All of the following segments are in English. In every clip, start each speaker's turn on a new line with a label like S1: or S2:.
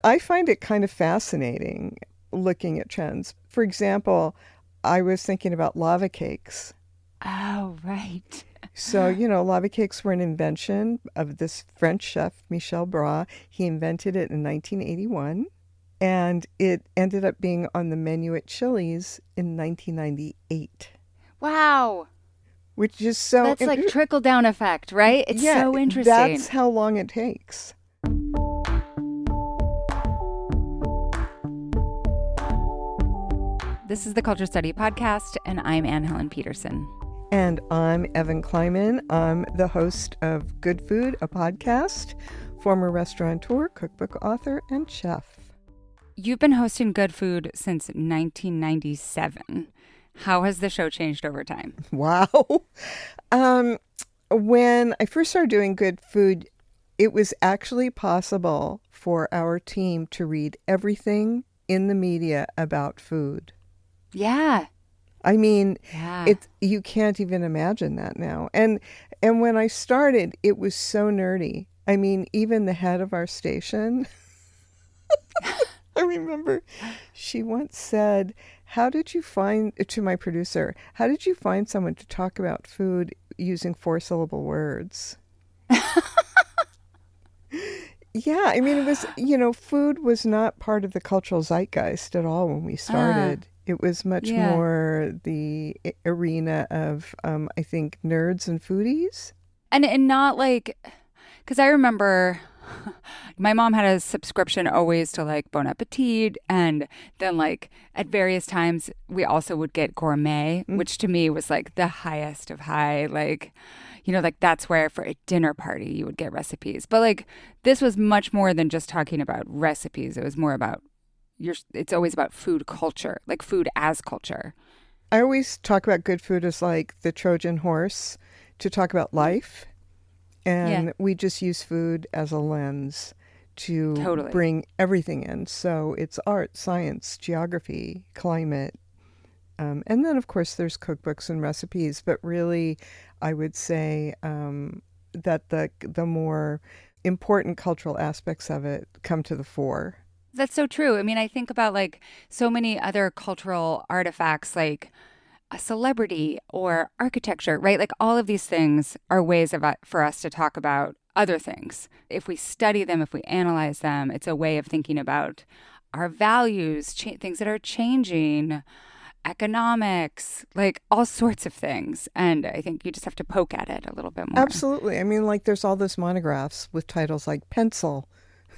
S1: I find it kind of fascinating looking at trends. For example, I was thinking about lava cakes.
S2: Oh, right.
S1: So, lava cakes were an invention of this French chef, Michel Bras. He invented it in 1981, and it ended up being on the menu at Chili's in 1998,
S2: Wow.
S1: which is so,
S2: That's like trickle down effect, right? It's
S1: yeah,
S2: so
S1: that's
S2: interesting.
S1: how long it takes.
S2: This is the Culture Study Podcast, and I'm Anne Helen Peterson.
S1: And I'm Evan Kleiman. I'm the host of Good Food, a podcast, former restaurateur, cookbook author, and chef.
S2: You've been hosting Good Food since 1997. How has the show changed over time?
S1: Wow. When I first started doing Good Food, it was actually possible for our team to read everything in the media about food.
S2: Yeah.
S1: I mean,
S2: Yeah.
S1: you can't even imagine that now. And when I started, it was so nerdy. I mean, even the head of our station, I remember she once said, to my producer, how did you find someone to talk about food using 4-syllable words? Yeah, I mean, it was, food was not part of the cultural zeitgeist at all when we
S2: Uh,
S1: started. It was much
S2: yeah.
S1: more the arena of, I think, nerds and foodies.
S2: And not like, because I remember my mom had a subscription always to like Bon Appetit. And then like at various times we also would get Gourmet,
S1: Mm,
S2: which to me was like the highest of high, like, like that's where for a dinner party you would get recipes. But like this was much more than just talking about recipes. It was more about it's always about food culture, like food as culture.
S1: I always talk about good food as like the Trojan horse to talk about life.
S2: Yeah,
S1: And we just use food as a lens to
S2: totally.
S1: bring everything in. So it's art, science, geography, climate. And then, of course, there's cookbooks and recipes. But really, I would say that the more important cultural aspects of it come to the fore.
S2: That's so true. I mean, I think about like so many other cultural artifacts like a celebrity or architecture, right? Like all of these things are ways for us to talk about other things. If we study them, if we analyze them, it's a way of thinking about our values, things that are changing, economics, like all sorts of things. And I think you just have to poke at it a little bit more.
S1: Absolutely. I mean, like there's all those monographs with titles like Pencil,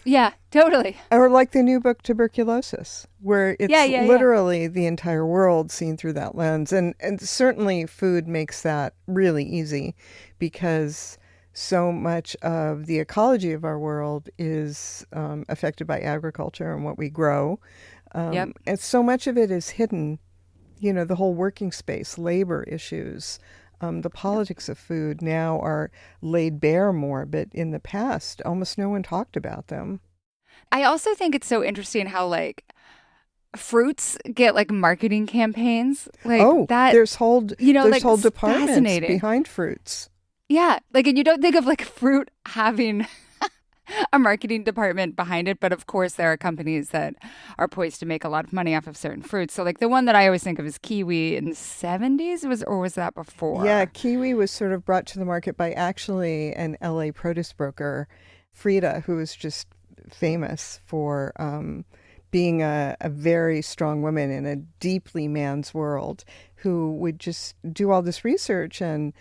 S2: Yeah, totally.
S1: or like the new book Tuberculosis, where
S2: Yeah,
S1: it's
S2: yeah, yeah.
S1: literally the entire world seen through that lens. And certainly food makes that really easy because so much of the ecology of our world is affected by agriculture and what we grow.
S2: Yep.
S1: And so much of it is hidden, the whole working space, labor issues. The
S2: Yep.
S1: politics of food now are laid bare more, but in the past, almost no one talked about them.
S2: I also think it's so interesting how like fruits get like marketing campaigns like
S1: Oh,
S2: that,
S1: there's
S2: like
S1: whole
S2: it's
S1: departments
S2: fascinating.
S1: behind fruits.
S2: Yeah. Like, and you don't think of like fruit having a marketing department behind it. But of course, there are companies that are poised to make a lot of money off of certain fruits. So, like, the one that I always think of is kiwi in the 70s, or was that
S1: Yeah,
S2: before?
S1: kiwi was sort of brought to the market by actually an LA produce broker, Frida, who was just famous for being a very strong woman in a deeply man's world, who would just do all this research and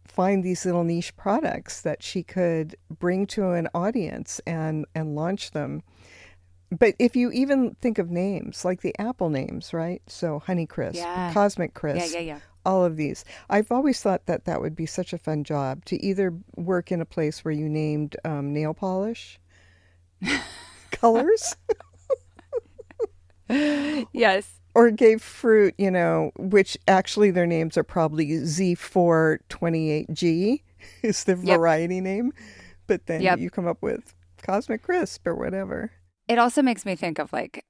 S1: find these little niche products that she could bring to an audience and launch them. But if you even think of names like the Apple names, right? So Honeycrisp,
S2: Yeah.
S1: Cosmic
S2: Yeah. Yeah.
S1: Crisp,
S2: Yeah.
S1: all of these. I've always thought that that would be such a fun job to either work in a place where you named nail polish colors
S2: Yes.
S1: or gave fruit, which actually their names are probably Z428G is the
S2: Yep.
S1: variety name. But then
S2: Yep.
S1: you come up with Cosmic Crisp or whatever.
S2: It also makes me think of like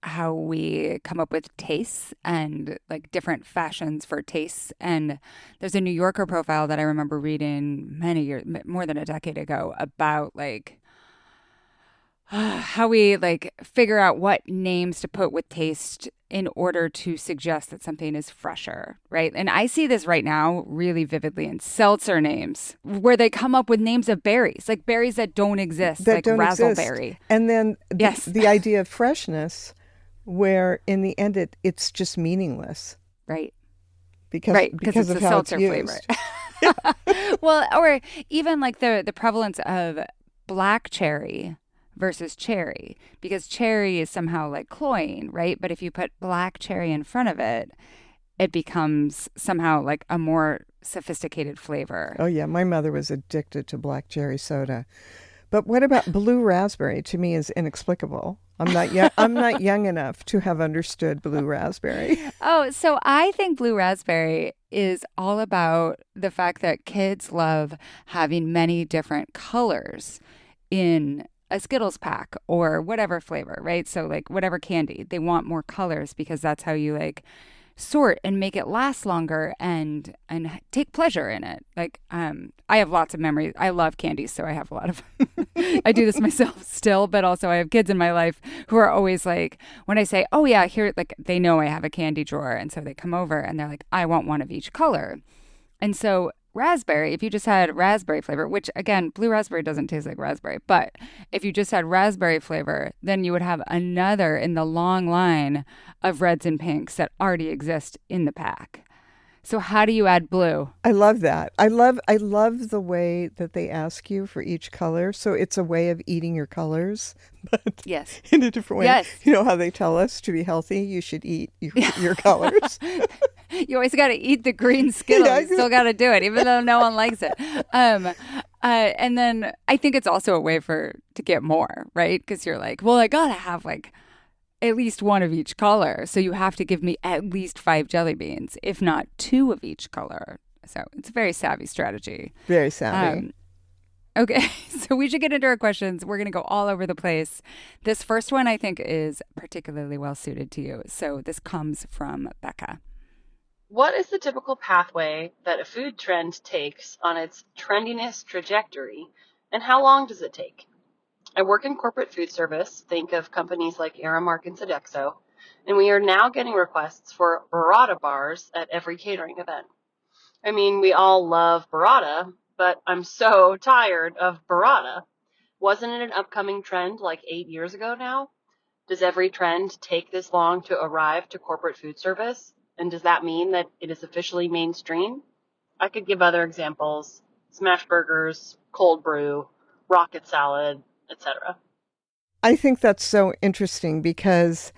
S2: how we come up with tastes and like different fashions for tastes. And there's a New Yorker profile that I remember reading many years, more than a decade ago, about like how we like figure out what names to put with taste in order to suggest that something is fresher, right? And I see this right now really vividly in seltzer names where they come up with names of berries, like berries that don't exist,
S1: That
S2: like
S1: don't exist.
S2: razzleberry.
S1: And then
S2: Yes,
S1: the idea of freshness, where in the end it's just meaningless
S2: right. Right, because
S1: because
S2: it's
S1: of
S2: the
S1: how it's
S2: seltzer flavor.
S1: used. Yeah.
S2: Well, or even like the prevalence of black cherry versus cherry, because cherry is somehow like cloying, right? But if you put black cherry in front of it, it becomes somehow like a more sophisticated flavor.
S1: Oh yeah, my mother was addicted to black cherry soda. But what about blue raspberry? To me is inexplicable. I'm not young. I'm not young enough to have understood blue raspberry.
S2: Oh, so I think blue raspberry is all about the fact that kids love having many different colors in a Skittles pack or whatever flavor, right? So like whatever candy, they want more colors because that's how you like sort and make it last longer and take pleasure in it. Like I have lots of memories. I love candy, so I have a lot of I do this myself still, but also I have kids in my life who are always like when I say, "Oh yeah, here," like they know I have a candy drawer and so they come over and they're like, "I want one of each color." And so raspberry, if you just had raspberry flavor, which again, blue raspberry doesn't taste like raspberry, but if you just had raspberry flavor, then you would have another in the long line of reds and pinks that already exist in the pack. So how do you add blue?
S1: I love that. I love the way that they ask you for each color. So it's a way of eating your colors, but
S2: Yes.
S1: in a different way.
S2: Yes.
S1: You know how they tell us to be healthy, you should eat your colors.
S2: You always got to eat the green Skittles.
S1: Yeah.
S2: You still got to do it, even though no one likes it. And then I think it's also a way to get more, right? Because you're like, well, I gotta have like at least one of each color, so you have to give me at least 5 jelly beans, if not 2 of each color. So it's a very savvy strategy.
S1: Very savvy.
S2: Okay, so we should get into our questions. We're going to go all over the place. This first one I think is particularly well suited to you. So this comes from Becca.
S3: What is the typical pathway that a food trend takes on its trendiness trajectory, and how long does it take? I work in corporate food service, think of companies like Aramark and Sodexo, and we are now getting requests for burrata bars at every catering event. I mean, we all love burrata, but I'm so tired of burrata. Wasn't it an upcoming trend like 8 years ago now? Does every trend take this long to arrive to corporate food service? And does that mean that it is officially mainstream? I could give other examples: smash burgers, cold brew, rocket salad, etc.
S1: I think that's so interesting because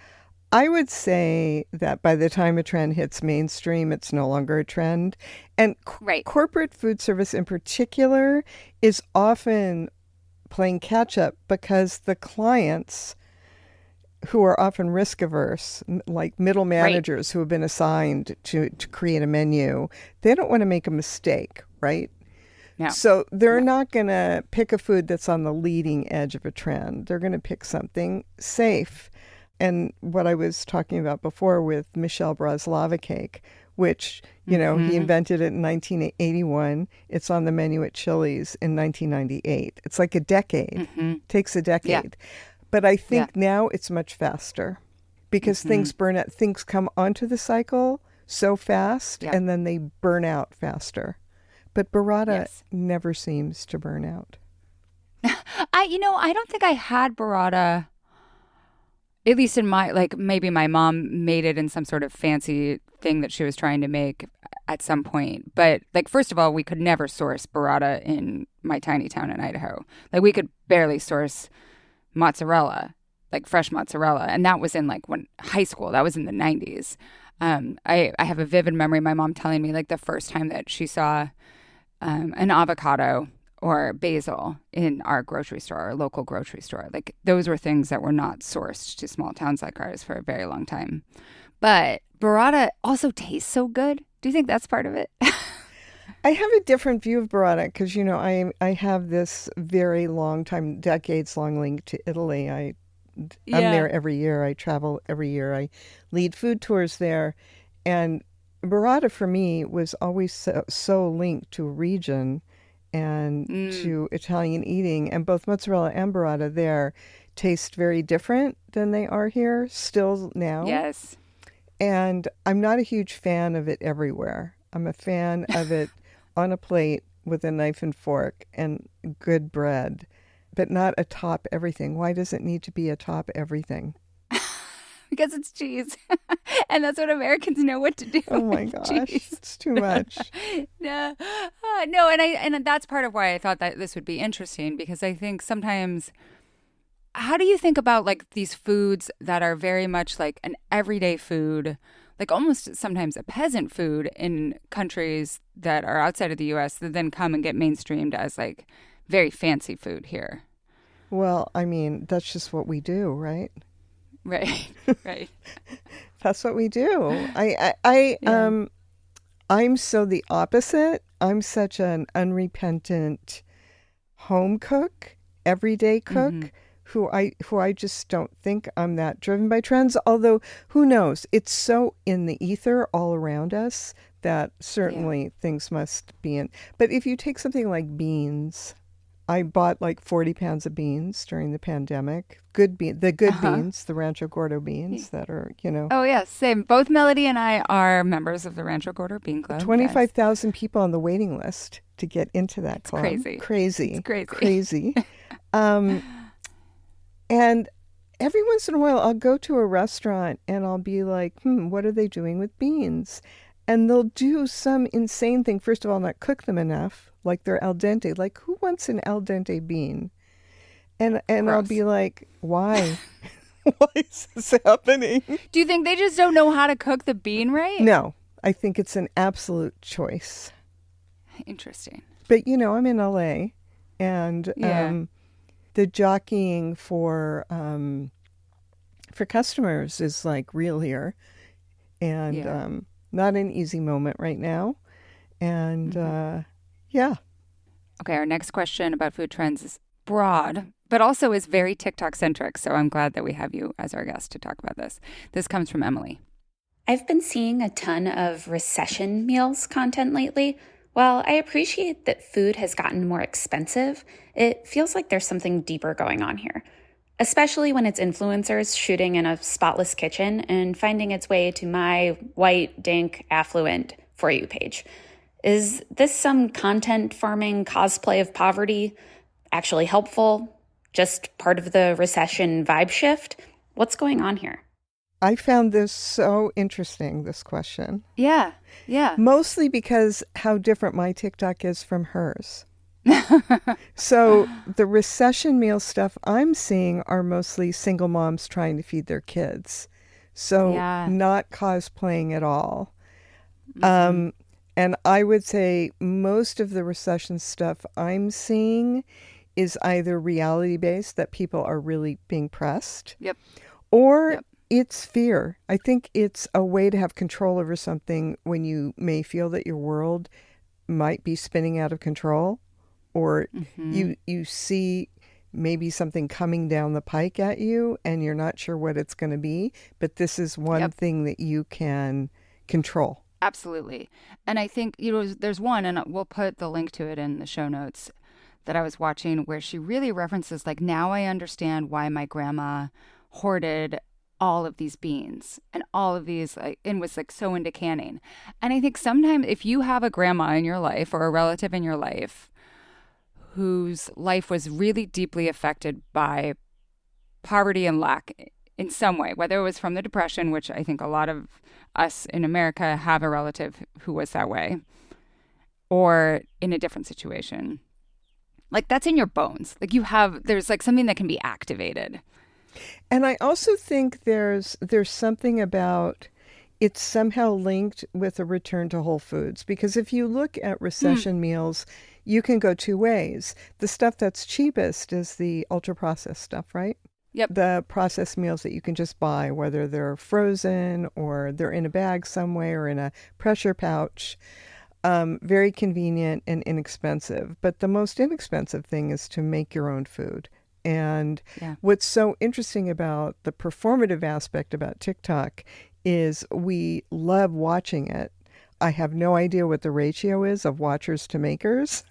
S1: I would say that by the time a trend hits mainstream, it's no longer a trend. And
S2: Right.
S1: corporate food service in particular is often playing catch up because the clients who are often risk averse, like middle managers who have been assigned to create a menu, they don't want to make a mistake, right?
S2: No.
S1: So they're not going to pick a food that's on the leading edge of a trend. They're going to pick something safe. And what I was talking about before with Michel Bras lava cake, which, you know, he invented it in 1981. It's on the menu at Chili's in 1998. It's like a decade. Takes a decade. But I think now it's much faster because things burn out. Things come onto the cycle so fast and then they burn out faster. But burrata never seems to burn out.
S2: I don't think I had burrata, at least in my, like maybe my mom made it in some sort of fancy thing that she was trying to make at some point. But like, first of all, we could never source burrata in my tiny town in Idaho. Like we could barely source mozzarella, like fresh mozzarella. And that was in like when high school, that was in the 90s. I have a vivid memory of my mom telling me like the first time that she saw an avocado or basil in our grocery store, our local grocery store. Like those were things that were not sourced to small towns like ours for a very long time. But burrata also tastes so good. Do you think that's part of it?
S1: I have a different view of burrata because, you know, I have this very long time, decades long link to Italy. I'm there every year. I travel every year. I lead food tours there. And burrata for me was always so linked to a region and to Italian eating. And both mozzarella and burrata there taste very different than they are here still now.
S2: Yes.
S1: And I'm not a huge fan of it everywhere. I'm a fan of it on a plate with a knife and fork and good bread, but not atop everything. Why does it need to be atop everything?
S2: Because it's cheese. And that's what Americans know what to do
S1: Oh my
S2: with
S1: gosh,
S2: cheese.
S1: it's too much.
S2: No, no, and that's part of why I thought that this would be interesting, because I think sometimes, how do you think about like these foods that are very much like an everyday food, like almost sometimes a peasant food in countries that are outside of the U.S. that then come and get mainstreamed as like very fancy food here?
S1: Well, I mean, that's just what we do, right?
S2: Right, right.
S1: That's what we do. I'm so the opposite. I'm such an unrepentant home cook, everyday cook, who I just don't think I'm that driven by trends. Although, who knows? It's so in the ether all around us that certainly things must be in. But if you take something like beans, I bought like 40 pounds of beans during the pandemic. The good beans, the Rancho Gordo beans that are,
S2: Oh, yeah, same. Both Melody and I are members of the Rancho Gordo Bean Club.
S1: 25,000 people on the waiting list to get into that club.
S2: Crazy.
S1: Crazy.
S2: It's crazy.
S1: Crazy. And every once in a while, I'll go to a restaurant and I'll be like, what are they doing with beans? And they'll do some insane thing. First of all, not cook them enough, like they're al dente. Like, who wants an al dente bean? And I'll be like, why? Why is this happening?
S2: Do you think they just don't know how to cook the bean right?
S1: No, I think it's an absolute choice.
S2: Interesting.
S1: But, I'm in LA, and the jockeying for customers is like real here. And not an easy moment right now. And
S2: Okay, our next question about food trends is broad, but also is very TikTok centric. So I'm glad that we have you as our guest to talk about this. This comes from Emily.
S4: I've been seeing a ton of recession meals content lately. While I appreciate that food has gotten more expensive, it feels like there's something deeper going on here, especially when it's influencers shooting in a spotless kitchen and finding its way to my white, dank, affluent For You page. Is this some content farming cosplay of poverty? Actually helpful? Just part of the recession vibe shift? What's going on here?
S1: I found this so interesting, this question.
S2: Yeah.
S1: Mostly because how different my TikTok is from hers. So the recession meal stuff I'm seeing are mostly single moms trying to feed their kids. So not cosplaying at all. And I would say most of the recession stuff I'm seeing is either reality-based, that people are really being pressed.
S2: Yep.
S1: Or it's fear. I think it's a way to have control over something when you may feel that your world might be spinning out of control, or you see maybe something coming down the pike at you and you're not sure what it's going to be, but this is one thing that you can control.
S2: Absolutely. And I think, there's one, and we'll put the link to it in the show notes, that I was watching where she really references, like, now I understand why my grandma hoarded all of these beans and all of these, like, and was like so into canning. And I think sometimes if you have a grandma in your life or a relative in your life whose life was really deeply affected by poverty and lack in some way, whether it was from the Depression, which I think a lot of us in America have a relative who was that way, or in a different situation, like that's in your bones. Like there's like something that can be activated.
S1: And I also think there's something about it's somehow linked with a return to whole foods, because if you look at recession meals, you can go two ways. The stuff that's cheapest is the ultra processed stuff, right?
S2: Yep.
S1: The processed meals that you can just buy, whether they're frozen or they're in a bag somewhere or in a pressure pouch. Very convenient and inexpensive. But the most inexpensive thing is to make your own food. And what's so interesting about the performative aspect about TikTok is we love watching it. I have no idea what the ratio is of watchers to makers.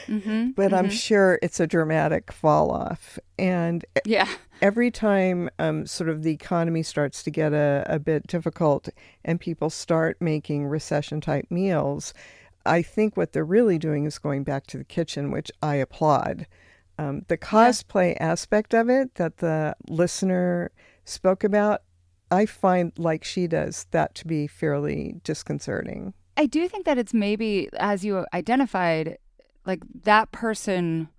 S1: But I'm sure it's a dramatic fall off. And
S2: Yeah.
S1: every time sort of the economy starts to get a bit difficult and people start making recession type meals, I think what they're really doing is going back to the kitchen, which I applaud. The cosplay aspect of it that the listener spoke about, I find, like she does, that to be fairly disconcerting.
S2: I do think that it's maybe, as you identified, like that person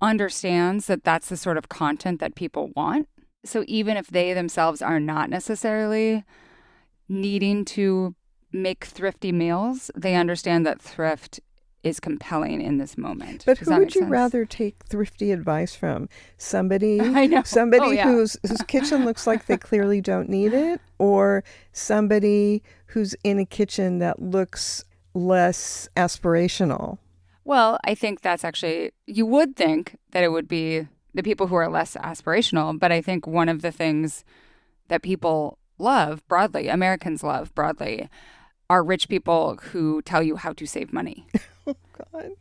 S2: understands that that's the sort of content that people want. So even if they themselves are not necessarily needing to make thrifty meals, they understand that thrift is compelling in this moment.
S1: But who would you rather take thrifty advice from? Somebody
S2: I know.
S1: Somebody whose kitchen looks like they clearly don't need it, or somebody who's in a kitchen that looks less aspirational?
S2: Well, I think that's actually, you would think that it would be the people who are less aspirational, but I think one of the things that people love broadly, Americans love broadly, are rich people who tell you how to save money.
S1: Oh, God.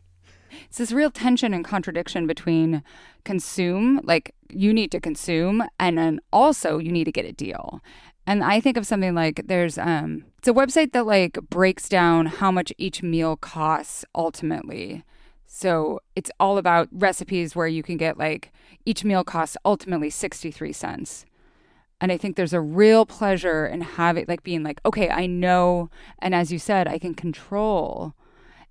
S2: It's this real tension and contradiction between consume, like you need to consume, and then also you need to get a deal. And I think of something like it's a website that like breaks down how much each meal costs ultimately. So it's all about recipes where you can get like each meal costs ultimately 63 cents. And I think there's a real pleasure in having like being like, okay, I know. And as you said, I can control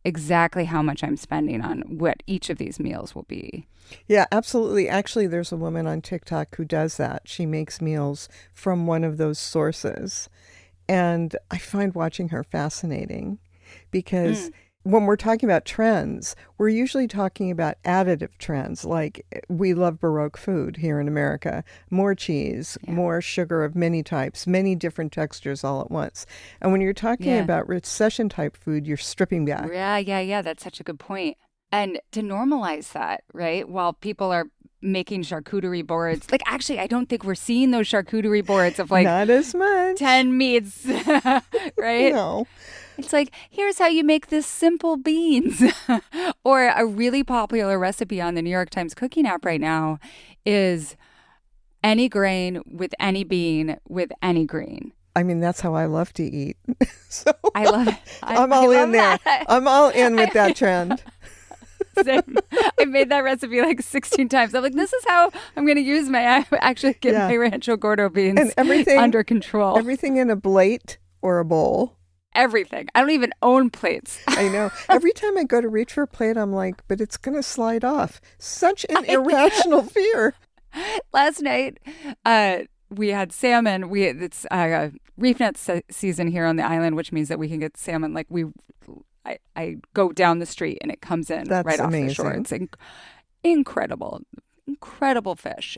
S2: exactly how much I'm spending on what each of these meals will be.
S1: Yeah, absolutely. Actually, there's a woman on TikTok who does that. She makes meals from one of those sources. And I find watching her fascinating because when we're talking about trends, we're usually talking about additive trends. Like we love Baroque food here in America, more cheese, more sugar of many types, many different textures all at once. And when you're talking about recession type food, you're stripping back.
S2: Yeah. That's such a good point. And to normalize that, right? While people are making charcuterie boards, like actually, I don't think we're seeing those charcuterie boards of like
S1: not as much
S2: 10 meats, right?
S1: No.
S2: It's like, here's how you make this simple beans. Or a really popular recipe on the New York Times cooking app right now is any grain with any bean with any green.
S1: I mean, that's how I love to eat. So
S2: I love it.
S1: I'm all in there. I'm all in with that trend.
S2: Same. I made that recipe like 16 times. I'm like, this is how I'm going to use my, actually get my Rancho Gordo beans
S1: and everything
S2: under control.
S1: Everything in a plate or a bowl.
S2: Everything. I don't even own plates.
S1: I know. Every time I go to reach for a plate, I'm like, but it's going to slide off. Such an irrational fear.
S2: Last night, we had salmon. It's reef net season here on the island, which means that we can get salmon. Like I go down the street and it comes in right off the shore. It's incredible fish.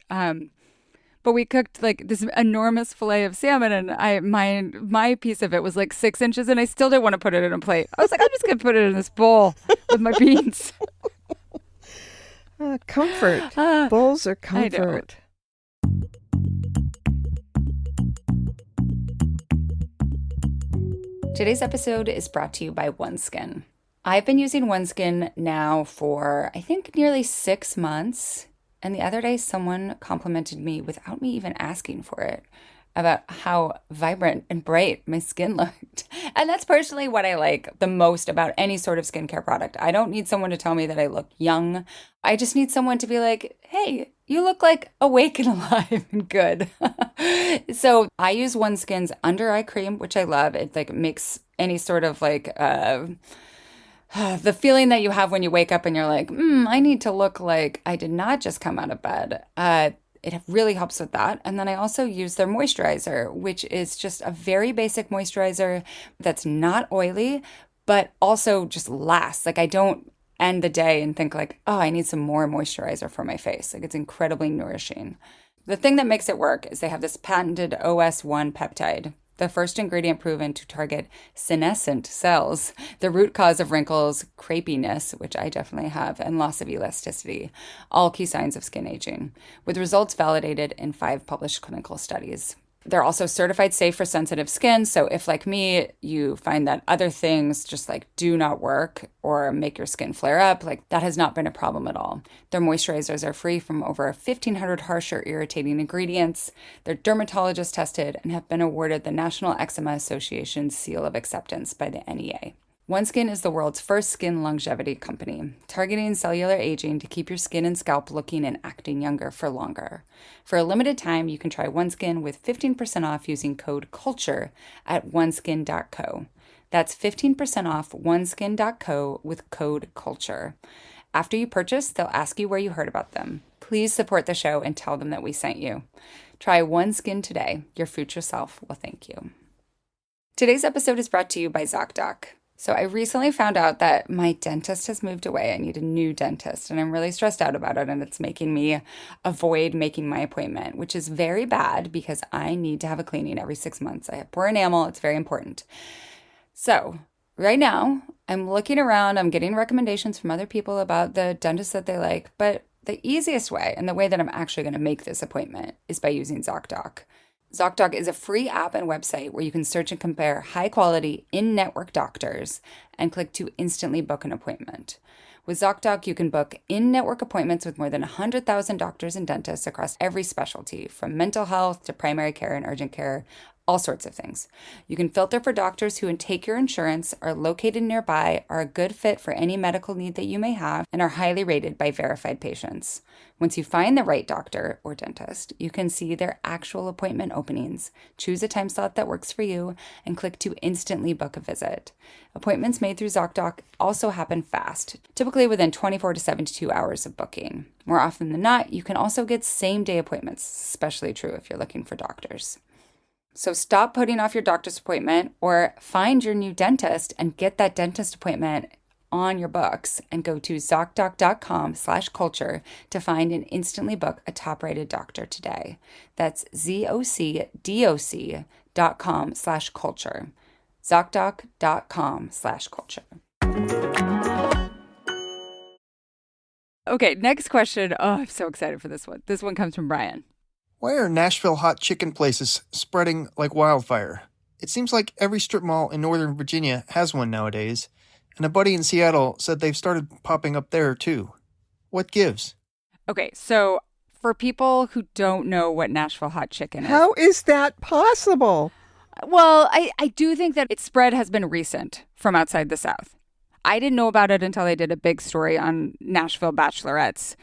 S2: But we cooked like this enormous fillet of salmon, and my piece of it was like 6 inches, and I still didn't want to put it in a plate. I was like, I'm just gonna put it in this bowl with my beans.
S1: Comfort. Bowls are comfort.
S2: Today's episode is brought to you by OneSkin. I've been using OneSkin now for, I think, nearly 6 months. And the other day, someone complimented me without me even asking for it about how vibrant and bright my skin looked. And that's personally what I like the most about any sort of skincare product. I don't need someone to tell me that I look young. I just need someone to be like, hey, you look like awake and alive and good. So I use OneSkin's under eye cream, which I love. It like makes any sort of like the feeling that you have when you wake up and you're like, I need to look like I did not just come out of bed. It really helps with that. And then I also use their moisturizer, which is just a very basic moisturizer that's not oily, but also just lasts. Like I don't end the day and think like, oh, I need some more moisturizer for my face. Like it's incredibly nourishing. The thing that makes it work is they have this patented OS1 peptide, the first ingredient proven to target senescent cells, the root cause of wrinkles, crepiness, which I definitely have, and loss of elasticity, all key signs of skin aging, with results validated in 5 published clinical studies. They're also certified safe for sensitive skin. So if, like me, you find that other things just like do not work or make your skin flare up, like that has not been a problem at all. Their moisturizers are free from over 1,500 harsh or irritating ingredients. They're dermatologist tested and have been awarded the National Eczema Association's seal of acceptance by the NEA. OneSkin is the world's first skin longevity company, targeting cellular aging to keep your skin and scalp looking and acting younger for longer. For a limited time, you can try OneSkin with 15% off using code CULTURE at oneskin.co. That's 15% off oneskin.co with code CULTURE. After you purchase, they'll ask you where you heard about them. Please support the show and tell them that we sent you. Try OneSkin today. Your future self will thank you. Today's episode is brought to you by ZocDoc. So I recently found out that my dentist has moved away. I need a new dentist, and I'm really stressed out about it, and it's making me avoid making my appointment, which is very bad because I need to have a cleaning every 6 months. I have poor enamel. It's very important. So right now, I'm looking around. I'm getting recommendations from other people about the dentist that they like, but the easiest way and the way that I'm actually going to make this appointment is by using ZocDoc. ZocDoc is a free app and website where you can search and compare high-quality, in-network doctors and click to instantly book an appointment. With ZocDoc, you can book in-network appointments with more than 100,000 doctors and dentists across every specialty, from mental health to primary care and urgent care, all sorts of things. You can filter for doctors who take your insurance, are located nearby, are a good fit for any medical need that you may have, and are highly rated by verified patients. Once you find the right doctor or dentist, you can see their actual appointment openings, choose a time slot that works for you, and click to instantly book a visit. Appointments made through ZocDoc also happen fast, typically within 24 to 72 hours of booking. More often than not, you can also get same-day appointments, especially true if you're looking for doctors. So stop putting off your doctor's appointment or find your new dentist and get that dentist appointment on your books and go to ZocDoc.com/culture to find and instantly book a top-rated doctor today. That's ZocDoc.com/culture. ZocDoc.com/culture. Okay, next question. Oh, I'm so excited for this one. This one comes from Brian.
S5: Why are Nashville hot chicken places spreading like wildfire? It seems like every strip mall in Northern Virginia has one nowadays, and a buddy in Seattle said they've started popping up there too. What gives?
S2: Okay, so for people who don't know what Nashville hot chicken is.
S1: How is that possible?
S2: Well, I do think that its spread has been recent from outside the South. I didn't know about it until I did a big story on Nashville bachelorettes.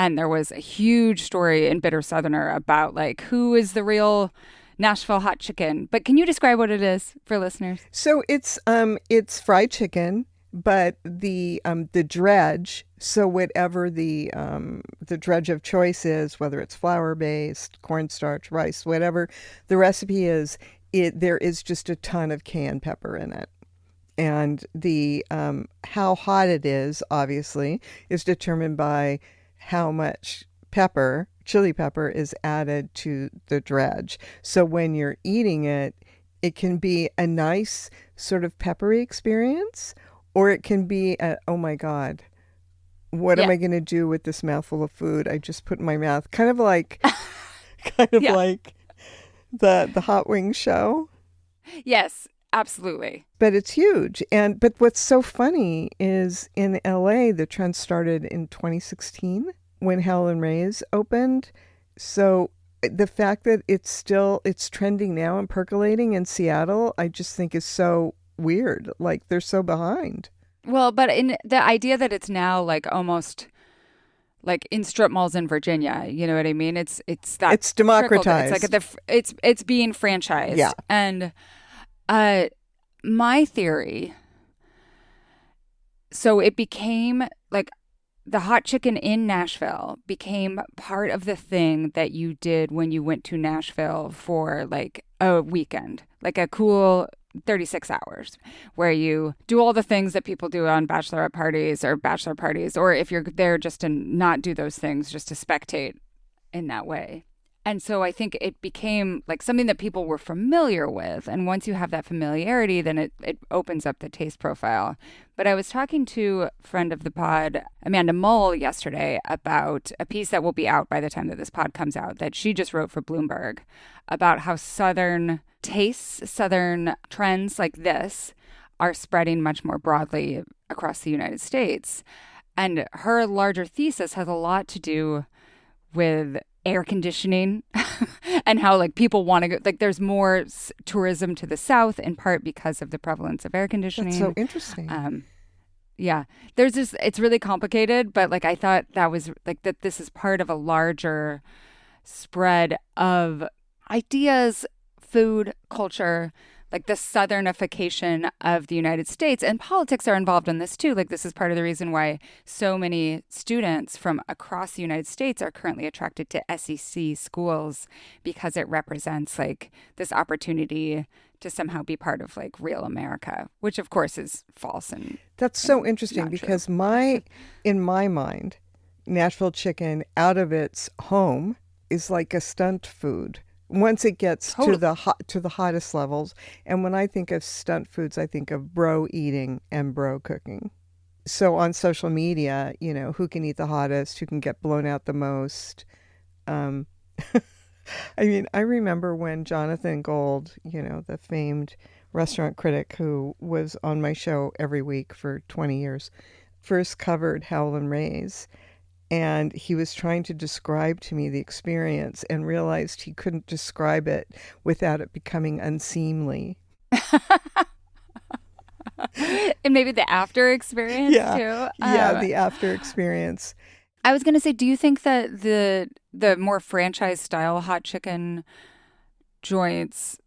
S2: And there was a huge story in Bitter Southerner about like who is the real Nashville hot chicken. But can you describe what it is for listeners?
S1: So it's fried chicken, but the dredge. So whatever the dredge of choice is, whether it's flour based, cornstarch, rice, whatever the recipe is, there is just a ton of cayenne pepper in it. And the how hot it is obviously is determined by how much chili pepper is added to the dredge. So when you're eating it, it can be a nice sort of peppery experience, or it can be oh my God, what am I going to do with this mouthful of food I just put in my mouth? Kind of like, like the hot wing show.
S2: Yes, absolutely.
S1: But it's huge. But what's so funny is in LA, the trend started in 2016 when Howlin' Ray's opened. So the fact that it's trending now and percolating in Seattle, I just think is so weird. Like they're so behind.
S2: Well, but in the idea that it's now like almost like in strip malls in Virginia, you know what I mean? It's
S1: democratized.
S2: It's like it's being franchised.
S1: Yeah.
S2: And my theory, so it became like the hot chicken in Nashville became part of the thing that you did when you went to Nashville for like a weekend, like a cool 36 hours where you do all the things that people do on bachelorette parties or bachelor parties, or if you're there just to not do those things, just to spectate in that way. And so I think it became like something that people were familiar with. And once you have that familiarity, then it opens up the taste profile. But I was talking to a friend of the pod, Amanda Mull, yesterday about a piece that will be out by the time that this pod comes out that she just wrote for Bloomberg about how Southern tastes, Southern trends like this are spreading much more broadly across the United States. And her larger thesis has a lot to do with air conditioning and how like people want to go, like there's more tourism to the South in part because of the prevalence of air conditioning.
S1: That's so interesting.
S2: Yeah, there's this, it's really complicated, but like I thought that was like that this is part of a larger spread of ideas, food, culture, like the Southernification of the United States, and politics are involved in this too. Like this is part of the reason why so many students from across the United States are currently attracted to SEC schools, because it represents like this opportunity to somehow be part of like real America, which of course is false. And
S1: that's so interesting because in my mind, Nashville chicken out of its home is like a stunt food once it gets to the hottest levels. And when I think of stunt foods, I think of bro eating and bro cooking. So on social media, you know, who can eat the hottest, who can get blown out the most. I mean, I remember when Jonathan Gold, you know, the famed restaurant critic who was on my show every week for 20 years, first covered Howlin' Ray's. And he was trying to describe to me the experience and realized he couldn't describe it without it becoming unseemly.
S2: And maybe the after experience too.
S1: Yeah, the after experience.
S2: I was going to say, do you think that the more franchise style hot chicken joints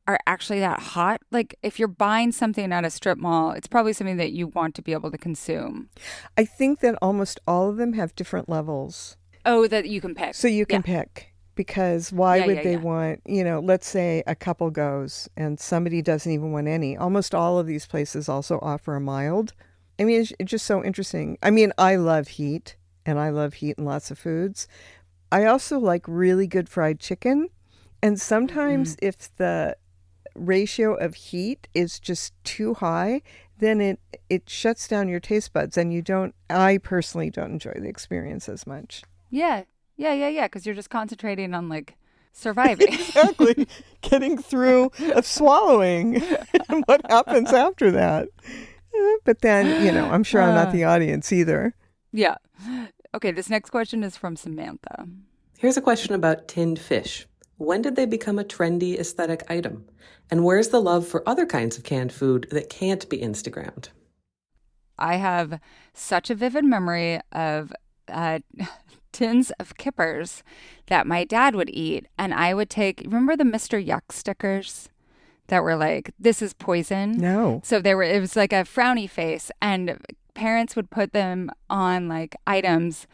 S2: are actually that hot? Like if you're buying something at a strip mall, it's probably something that you want to be able to consume.
S1: I think that almost all of them have different levels.
S2: Oh, that you can pick.
S1: So you can pick, because why would they want, you know, let's say a couple goes and somebody doesn't even want any. Almost all of these places also offer a mild. I mean, it's just so interesting. I mean, I love heat, and I love heat in lots of foods. I also like really good fried chicken. And sometimes if the ratio of heat is just too high, then it shuts down your taste buds, and I personally don't enjoy the experience as much.
S2: Yeah, because you're just concentrating on like surviving.
S1: Exactly. Getting through of swallowing and what happens after that. But then, you know, I'm sure I'm not the audience either.
S2: Yeah. Okay, this next question is from Samantha.
S6: Here's a question about tinned fish. When did they become a trendy aesthetic item? And where's the love for other kinds of canned food that can't be Instagrammed?
S2: I have such a vivid memory of tins of kippers that my dad would eat. And I would remember the Mr. Yuck stickers that were like, this is poison?
S1: No.
S2: So it was like a frowny face. And parents would put them on like items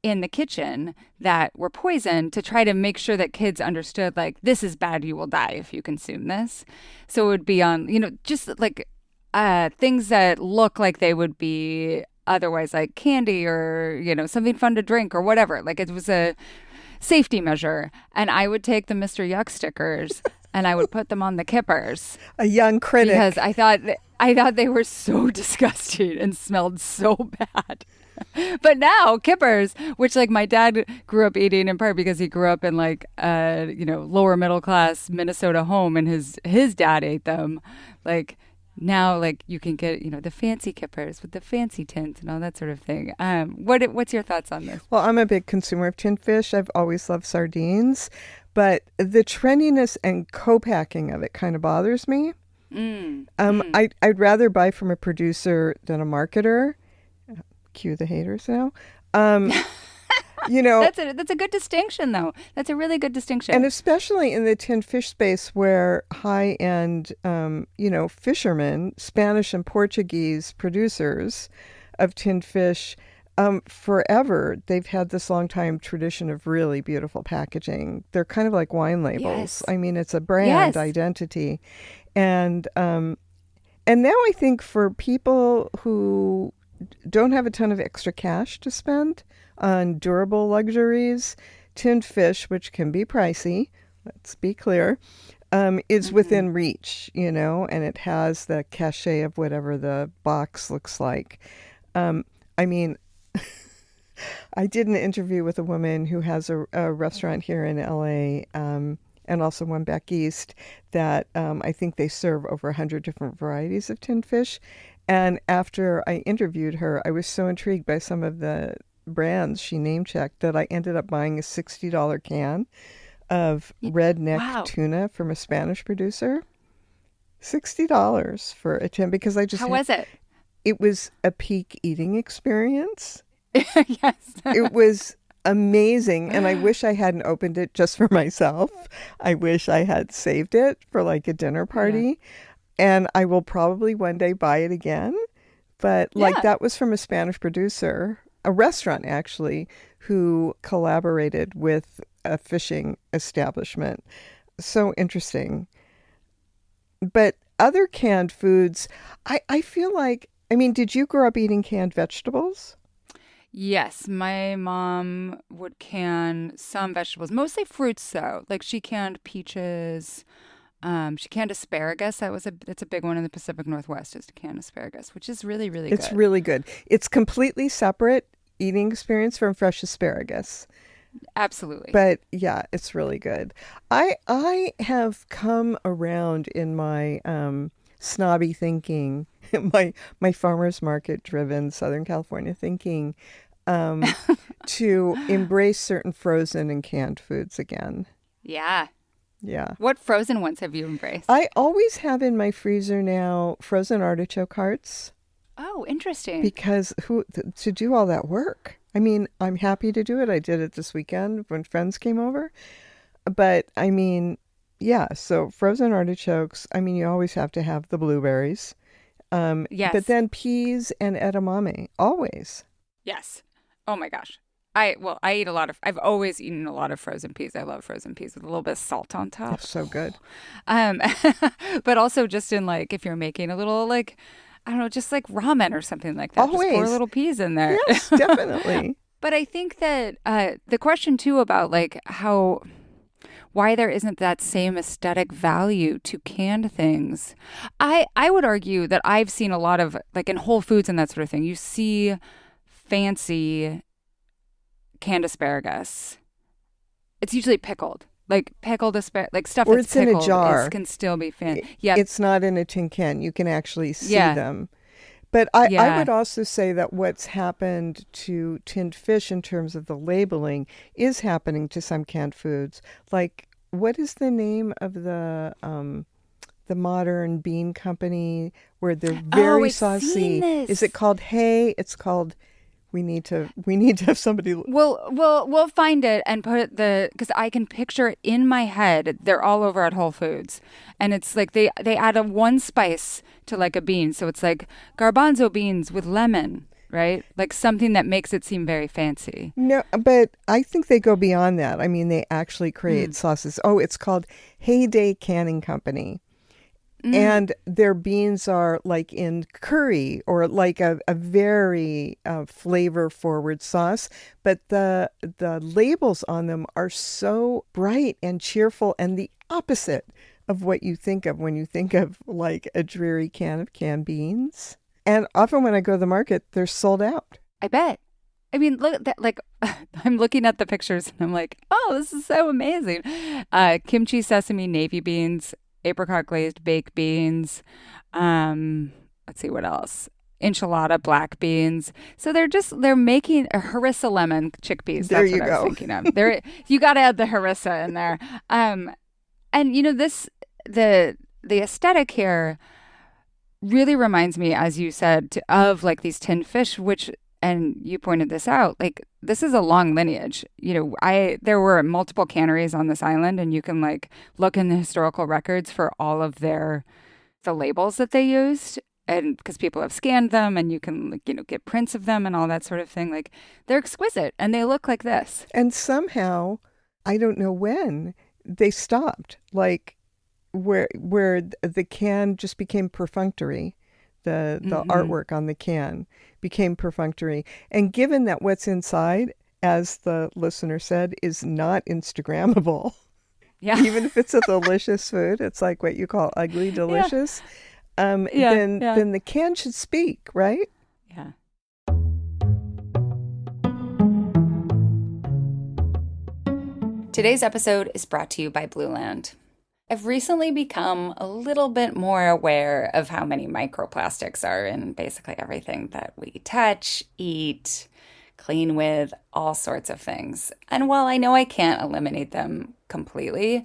S2: in the kitchen that were poisoned to try to make sure that kids understood, like, this is bad, you will die if you consume this. So it would be on, you know, just like things that look like they would be otherwise like candy or, you know, something fun to drink or whatever. Like it was a safety measure. And I would take the Mr. Yuck stickers and I would put them on the kippers.
S1: A young critic.
S2: Because I thought they were so disgusting and smelled so bad. But now kippers, which like my dad grew up eating in part because he grew up in like you know, lower middle class Minnesota home, and his dad ate them. Like now, like you can get, you know, the fancy kippers with the fancy tins and all that sort of thing. What's your thoughts on this?
S1: Well, I'm a big consumer of tinned fish. I've always loved sardines, but the trendiness and co-packing of it kind of bothers me. I'd rather buy from a producer than a marketer. Cue the haters now. You know,
S2: that's a good distinction, though. That's a really good distinction.
S1: And especially in the tinned fish space, where high-end, you know, fishermen, Spanish and Portuguese producers of tinned fish, forever they've had this long-time tradition of really beautiful packaging. They're kind of like wine labels.
S2: Yes.
S1: I mean, it's a brand identity, and now I think for people who don't have a ton of extra cash to spend on durable luxuries, tinned fish, which can be pricey, let's be clear, is within reach, and it has the cachet of whatever the box looks like. I mean, I did an interview with a woman who has a restaurant here in LA, and also one back east that I think they serve over 100 different varieties of tinned fish. And after I interviewed her, I was so intrigued by some of the brands she name checked that I ended up buying a $60 can of redneck tuna from a Spanish producer. $60 for a tin because I just
S2: How was it?
S1: It was a peak eating experience.
S2: Yes.
S1: It was amazing, and I wish I hadn't opened it just for myself. I wish I had saved it for like a dinner party, and I will probably one day buy it again. But that was from a Spanish producer, a restaurant actually, who collaborated with a fishing establishment. So interesting. But other canned foods, I feel like, did you grow up eating canned vegetables?
S2: Yes, my mom would can some vegetables, mostly fruits though. Like she canned peaches, she canned asparagus. That's a big one in the Pacific Northwest is to can asparagus, which is really, really good.
S1: It's really good. It's completely separate eating experience from fresh asparagus.
S2: Absolutely.
S1: But yeah, it's really good. I have come around in my snobby thinking, my farmers market driven Southern California thinking, to embrace certain frozen and canned foods again.
S2: Yeah.
S1: Yeah.
S2: What frozen ones have you embraced?
S1: I always have in my freezer now frozen artichoke hearts.
S2: Oh, interesting.
S1: Because to do all that work. I'm happy to do it. I did it this weekend when friends came over. But so frozen artichokes, you always have to have the blueberries.
S2: Yes.
S1: But then peas and edamame, always.
S2: Yes. Oh my gosh. I've always eaten a lot of frozen peas. I love frozen peas with a little bit of salt on top.
S1: That's so good.
S2: But also just in if you're making a little I don't know, just like ramen or something like that.
S1: Always.
S2: Just pour little peas in there.
S1: Yes, definitely.
S2: But I think that the question too about why there isn't that same aesthetic value to canned things. I would argue that I've seen a lot of in Whole Foods and that sort of thing. You see fancy canned asparagus. It's usually pickled. Pickled asparagus, stuff
S1: or
S2: that's
S1: it's
S2: pickled
S1: in a jar.
S2: can still be fancy. Yeah,
S1: it's not in a tin can. You can actually see them. But I would also say that what's happened to tinned fish in terms of the labeling is happening to some canned foods. What is the name of the modern bean company where they're very saucy?
S2: Seen this.
S1: Is it called Hay? It's called. We need to have somebody.
S2: We'll find it and put it because I can picture it in my head. They're all over at Whole Foods, and it's they add one spice to a bean, so it's garbanzo beans with lemon, right? Something that makes it seem very fancy.
S1: No, but I think they go beyond that. They actually create sauces. Oh, it's called Heyday Canning Company. And their beans are in curry or a very flavor-forward sauce. But the labels on them are so bright and cheerful and the opposite of what you think of when you think of a dreary can of canned beans. And often when I go to the market, they're sold out.
S2: I bet. Look at that. I'm looking at the pictures and I'm oh, this is so amazing. Kimchi sesame navy beans, apricot glazed baked beans. Let's see what else. Enchilada black beans. So they're making a harissa lemon chickpeas.
S1: There
S2: That's
S1: you
S2: what
S1: go.
S2: I was thinking of. You got to add the harissa in there. And the aesthetic here really reminds me, as you said, of these tinned fish, which, and you pointed this out, this is a long lineage. There were multiple canneries on this island, and you can look in the historical records for all of the labels that they used, and because people have scanned them, and you can get prints of them and all that sort of thing. They're exquisite, and they look like this.
S1: And somehow, I don't know when, they stopped. Where the can just became perfunctory. The artwork on the can became perfunctory. And given that what's inside as the listener said, is not Instagrammable.
S2: Yeah.
S1: Even if it's a delicious food, it's like what you call ugly delicious. Then the can should speak, right?
S2: Yeah. Today's episode is brought to you by Blueland. I've recently become a little bit more aware of how many microplastics are in basically everything that we touch, eat, clean with, all sorts of things. And while I know I can't eliminate them completely,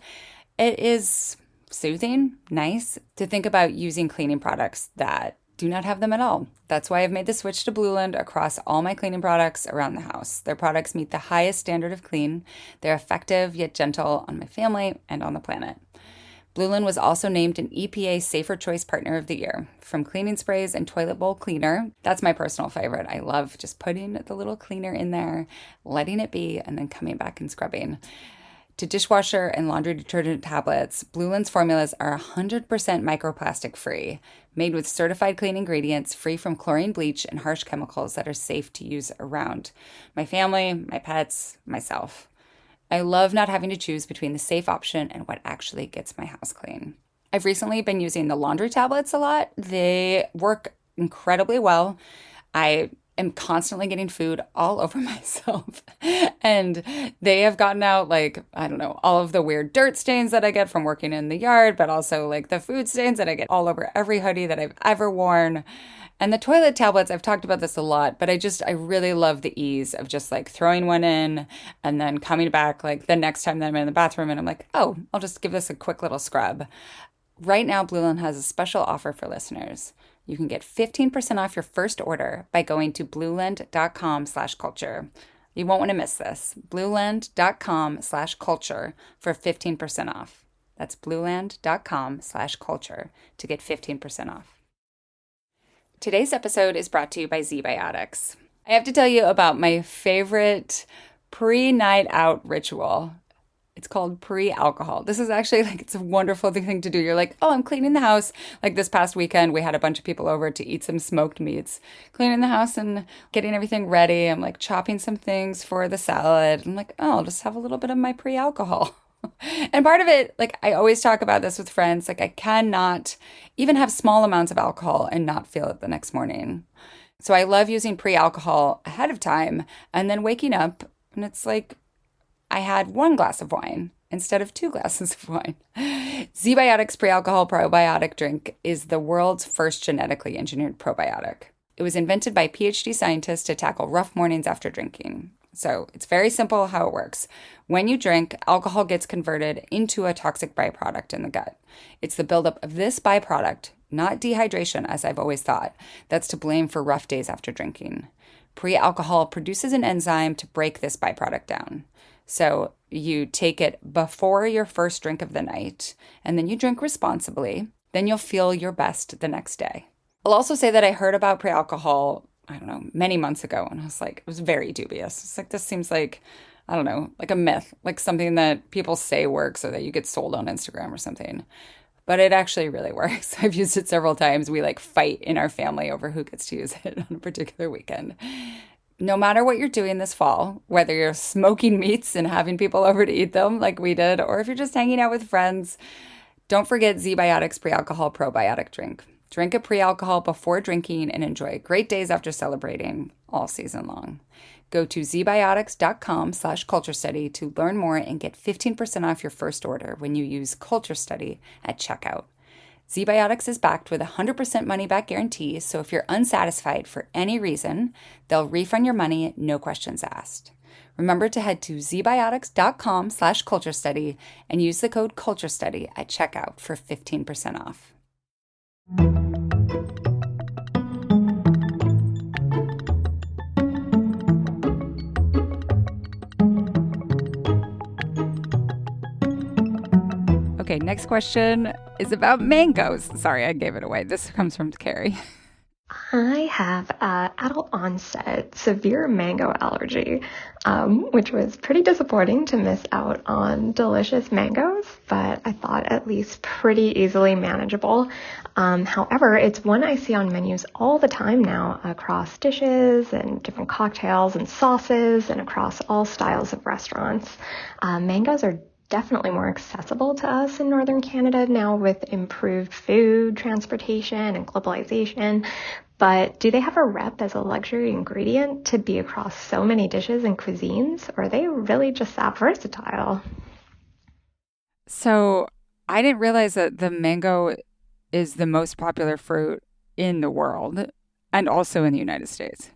S2: it is soothing, nice to think about using cleaning products that do not have them at all. That's why I've made the switch to Blueland across all my cleaning products around the house. Their products meet the highest standard of clean. They're effective yet gentle on my family and on the planet. Blueland was also named an EPA Safer Choice Partner of the Year. From cleaning sprays and toilet bowl cleaner, that's my personal favorite. I love just putting the little cleaner in there, letting it be, and then coming back and scrubbing. To dishwasher and laundry detergent tablets, Blueland's formulas are 100% microplastic free, made with certified clean ingredients, free from chlorine, bleach, and harsh chemicals that are safe to use around my family, my pets, myself. I love not having to choose between the safe option and what actually gets my house clean. I've recently been using the laundry tablets a lot. They work incredibly well. I am constantly getting food all over myself. And they have gotten out all of the weird dirt stains that I get from working in the yard, but also the food stains that I get all over every hoodie that I've ever worn. And the toilet tablets, I've talked about this a lot, but I really love the ease of just throwing one in and then coming back the next time that I'm in the bathroom and I'm like, oh, I'll just give this a quick little scrub. Right now, Blueland has a special offer for listeners. You can get 15% off your first order by going to blueland.com/culture. You won't want to miss this. blueland.com/culture for 15% off. That's blueland.com/culture to get 15% off. Today's episode is brought to you by ZBiotics. I have to tell you about my favorite pre-night out ritual. It's called pre-alcohol. This is actually it's a wonderful thing to do. You're like, oh, I'm cleaning the house. This past weekend, we had a bunch of people over to eat some smoked meats. Cleaning the house and getting everything ready. I'm chopping some things for the salad. I'm like, oh, I'll just have a little bit of my pre-alcohol. And part of it, I always talk about this with friends, I cannot even have small amounts of alcohol and not feel it the next morning. So I love using pre-alcohol ahead of time and then waking up and it's I had 1 glass of wine instead of 2 glasses of wine. ZBiotics pre-alcohol probiotic drink is the world's first genetically engineered probiotic. It was invented by PhD scientists to tackle rough mornings after drinking. So it's very simple how it works. When you drink, alcohol gets converted into a toxic byproduct in the gut. It's the buildup of this byproduct, not dehydration, as I've always thought, that's to blame for rough days after drinking. Pre-alcohol produces an enzyme to break this byproduct down. So you take it before your first drink of the night, and then you drink responsibly. Then you'll feel your best the next day. I'll also say that I heard about pre-alcohol many months ago. And I was it was very dubious. It's this seems a myth, something that people say works or that you get sold on Instagram or something. But it actually really works. I've used it several times. We fight in our family over who gets to use it on a particular weekend. No matter what you're doing this fall, whether you're smoking meats and having people over to eat them like we did, or if you're just hanging out with friends, don't forget ZBiotics pre-alcohol probiotic drink. Drink a pre-alcohol before drinking and enjoy great days after celebrating all season long. Go to zbiotics.com/culture-study to learn more and get 15% off your first order when you use Culture Study at checkout. ZBiotics is backed with a 100% money-back guarantee, so if you're unsatisfied for any reason, they'll refund your money, no questions asked. Remember to head to zbiotics.com/culture-study and use the code CULTURESTUDY at checkout for 15% off. Okay, next question is about mangoes. Sorry, I gave it away. This comes from Carrie.
S7: I have adult onset severe mango allergy, which was pretty disappointing to miss out on delicious mangoes, but I thought at least pretty easily manageable. However, it's one I see on menus all the time now across dishes and different cocktails and sauces and across all styles of restaurants. Mangoes are definitely more accessible to us in northern Canada now with improved food, transportation, and globalization. But do they have a rep as a luxury ingredient to be across so many dishes and cuisines, or are they really just that versatile?
S2: So I didn't realize that the mango is the most popular fruit in the world and also in the United States.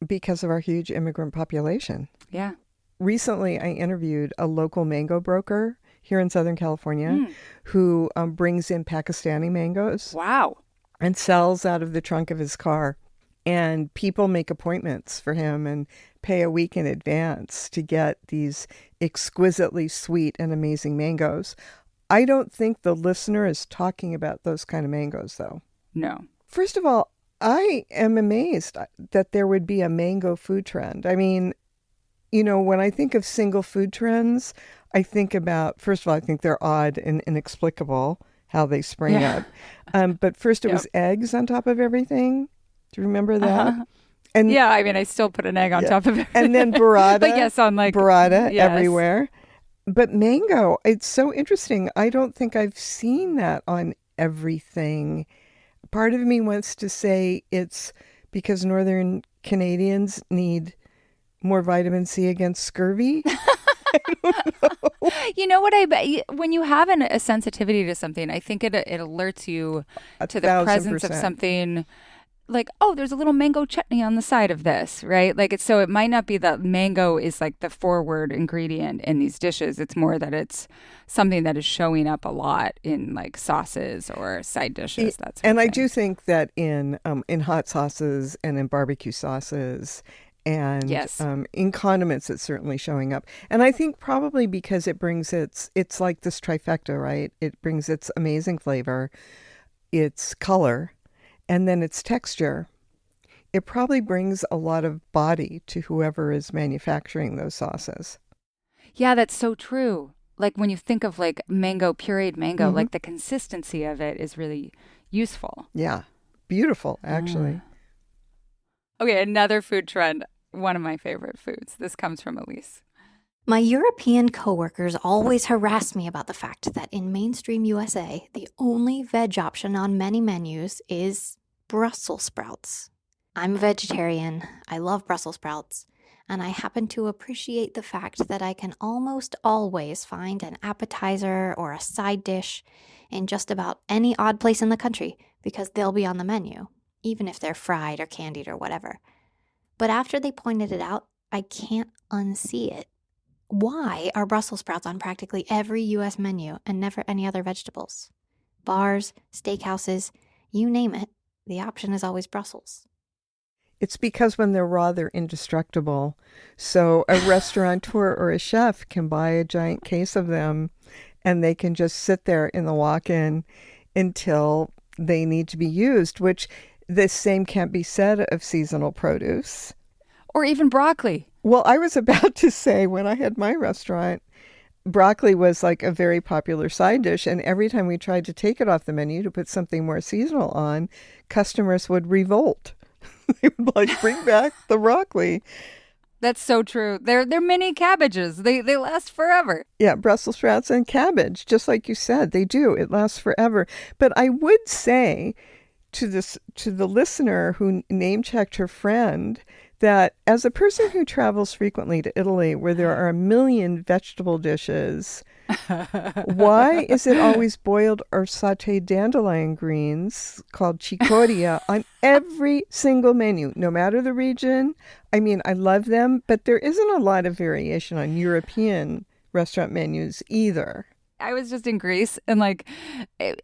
S1: Because of our huge immigrant population.
S2: Yeah.
S1: Recently, I interviewed a local mango broker here in Southern California who brings in Pakistani mangoes.
S2: Wow.
S1: And sells out of the trunk of his car. And people make appointments for him and pay a week in advance to get these exquisitely sweet and amazing mangoes. I don't think the listener is talking about those kind of mangoes, though.
S2: No.
S1: First of all, I am amazed that there would be a mango food trend. I mean, you know, when I think of single food trends, I think about, first of all, I think they're odd and inexplicable how they spring up. But first it was eggs on top of everything. Do you remember that?
S2: Uh-huh.
S1: And
S2: yeah, I mean, I still put an egg on top of it.
S1: And then burrata.
S2: But yes, on like
S1: burrata everywhere. But mango, it's so interesting. I don't think I've seen that on everything. Part of me wants to say it's because Northern Canadians need more vitamin C against scurvy. I don't know.
S2: You know what? When you have a sensitivity to something, I think it alerts you to the presence of something like, oh, there's a little mango chutney on the side of this, right? Like so it might not be that mango is like the forward ingredient in these dishes. It's more that it's something that is showing up a lot in like sauces or side dishes. I
S1: do think that in hot sauces and in barbecue sauces. And in condiments, it's certainly showing up. And I think probably because it brings it's like this trifecta, right? It brings its amazing flavor, its color, and then its texture. It probably brings a lot of body to whoever is manufacturing those sauces.
S2: Yeah, that's so true. Like when you think of like mango, pureed mango, like the consistency of it is really useful.
S1: Yeah, beautiful, actually.
S2: Okay, another food trend, one of my favorite foods. This comes from Elise.
S8: My European coworkers always harass me about the fact that in mainstream USA, the only veg option on many menus is Brussels sprouts. I'm a vegetarian, I love Brussels sprouts, and I happen to appreciate the fact that I can almost always find an appetizer or a side dish in just about any odd place in the country because they'll be on the menu, even if they're fried or candied or whatever. But after they pointed it out, I can't unsee it. Why are Brussels sprouts on practically every U.S. menu and never any other vegetables? Bars, steakhouses, you name it, the option is always Brussels.
S1: It's because when they're raw, they're indestructible. So a restaurateur or a chef can buy a giant case of them and they can just sit there in the walk-in until they need to be used, which the same can't be said of seasonal produce.
S2: Or even broccoli.
S1: Well, I was about to say when I had my restaurant, broccoli was like a very popular side dish. And every time we tried to take it off the menu to put something more seasonal on, customers would revolt. They would like, bring back the broccoli.
S2: That's so true. They're mini cabbages. They last forever.
S1: Yeah, Brussels sprouts and cabbage, just like you said, they do. It lasts forever. But I would say to the listener who name checked her friend that as a person who travels frequently to Italy, where there are a million vegetable dishes, why is it always boiled or sautéed dandelion greens called cicoria on every single menu, no matter the region? I mean, I love them, but there isn't a lot of variation on European restaurant menus either.
S2: I was just in Greece, and like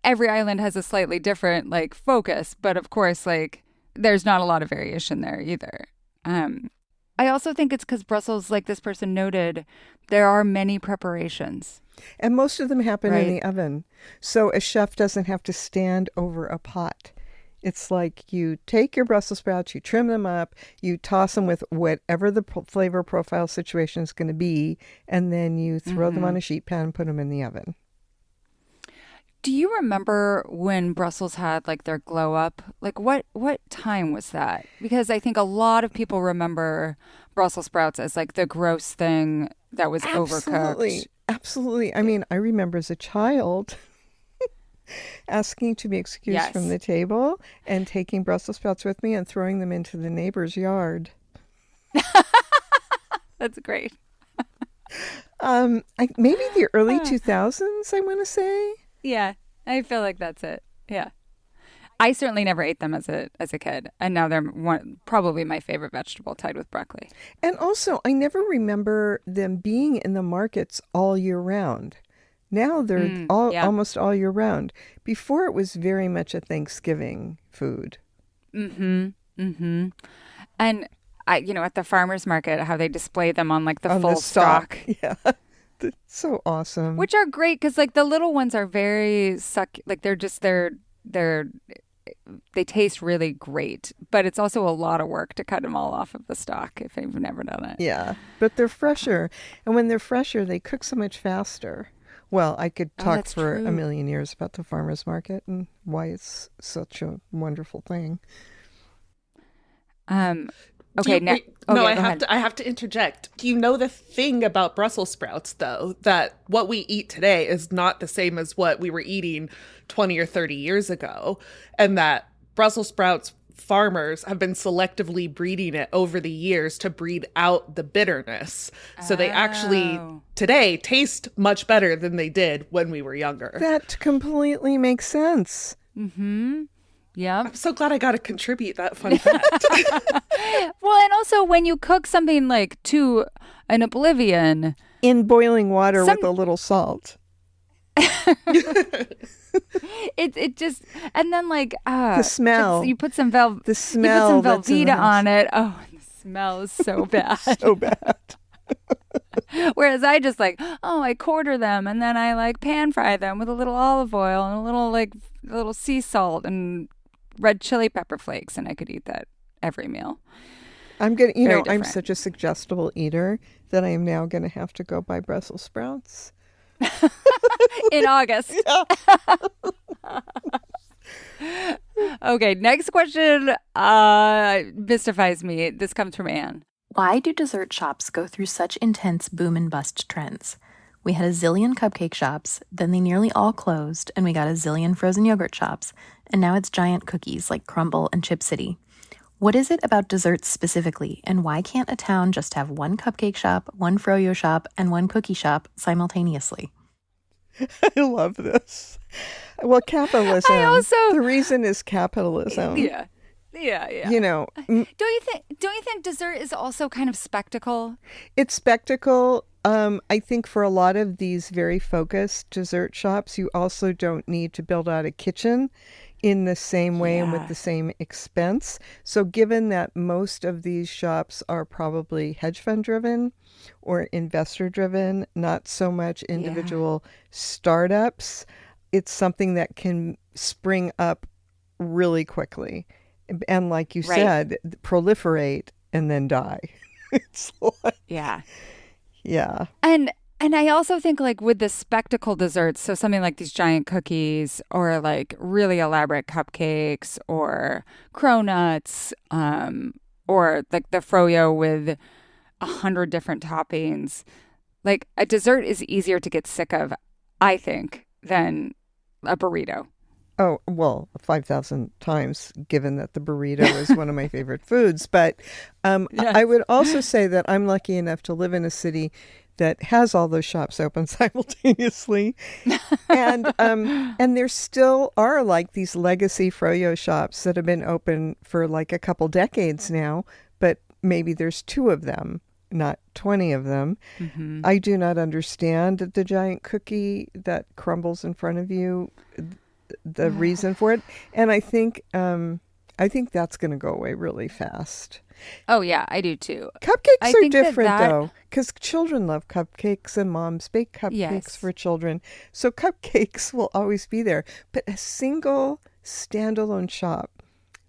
S2: every island has a slightly different like focus, but of course, like there's not a lot of variation there either. I also think it's because Brussels, like this person noted, there are many preparations.
S1: And most of them happen in the oven. So a chef doesn't have to stand over a pot It's like you take your Brussels sprouts, you trim them up, you toss them with whatever the flavor profile situation is going to be, and then you throw them on a sheet pan and put them in the oven.
S2: Do you remember when Brussels had like their glow up? Like what time was that? Because I think a lot of people remember Brussels sprouts as like the gross thing that was overcooked.
S1: Absolutely. I mean, I remember as a child asking to be excused from the table and taking Brussels sprouts with me and throwing them into the neighbor's yard.
S2: That's great.
S1: Maybe the early 2000s, I want to say.
S2: Yeah, I feel like that's it. Yeah. I certainly never ate them as a kid, and now they're probably my favorite vegetable, tied with broccoli.
S1: And also, I never remember them being in the markets all year round. Now they're almost all year round. Before, it was very much a Thanksgiving food.
S2: And at the farmer's market, how they display them on like the full stock.
S1: Yeah. That's so awesome.
S2: Which are great because like the little ones are very like they taste really great, but it's also a lot of work to cut them all off of the stalk if you've never done it.
S1: Yeah, but they're fresher. And when they're fresher, they cook so much faster. Well, I could talk for a million years about the farmer's market and why it's such a wonderful thing.
S2: Okay,
S9: I have to interject. Do you know the thing about Brussels sprouts, though, that what we eat today is not the same as what we were eating 20 or 30 years ago, and that Brussels sprouts farmers have been selectively breeding it over the years to breed out the bitterness. So they actually today taste much better than they did when we were younger.
S1: That completely makes sense.
S2: Mm-hmm. Yeah.
S9: I'm so glad I got to contribute that fun fact.
S2: Well, and also when you cook something like to an oblivion.
S1: In boiling water with a little salt.
S2: it just, and then like
S1: the smell.
S2: You put some Velveeta on it. Oh, the smell is so bad.
S1: So bad.
S2: Whereas I just I quarter them and then I like pan fry them with a little olive oil and a little sea salt and red chili pepper flakes, and I could eat that every meal.
S1: I'm such a suggestible eater that I am now going to have to go buy Brussels sprouts
S2: in August. Okay, next question mystifies me. This comes from Anne.
S10: Why do dessert shops go through such intense boom and bust trends? We had a zillion cupcake shops, then they nearly all closed, and we got a zillion frozen yogurt shops, and now it's giant cookies like Crumble and Chip City. What is it about desserts specifically, and why can't a town just have one cupcake shop, one froyo shop, and one cookie shop simultaneously?
S1: I love this. Well, capitalism. The reason is capitalism.
S2: Yeah.
S1: Don't
S2: you think dessert is also kind of spectacle?
S1: It's spectacle. I think for a lot of these very focused dessert shops, you also don't need to build out a kitchen in the same way and with the same expense. So given that most of these shops are probably hedge fund driven or investor driven, not so much individual startups, it's something that can spring up really quickly. And like you said, proliferate and then die. It's like, yeah.
S2: And I also think like with the spectacle desserts, so something like these giant cookies or like really elaborate cupcakes or cronuts, or like the froyo with 100 different toppings, like a dessert is easier to get sick of, I think, than a burrito.
S1: Oh, well, 5,000 times, given that the burrito is one of my favorite foods. But I would also say that I'm lucky enough to live in a city that has all those shops open simultaneously. And there still are like these legacy froyo shops that have been open for like a couple decades now, but maybe there's 2 of them, not 20 of them. Mm-hmm. I do not understand the giant cookie that crumbles in front of you, the reason for it. And I think that's going to go away really fast.
S2: Oh, yeah, I do too.
S1: Cupcakes are different, though, because children love cupcakes and moms bake cupcakes for children. So cupcakes will always be there. But a single standalone shop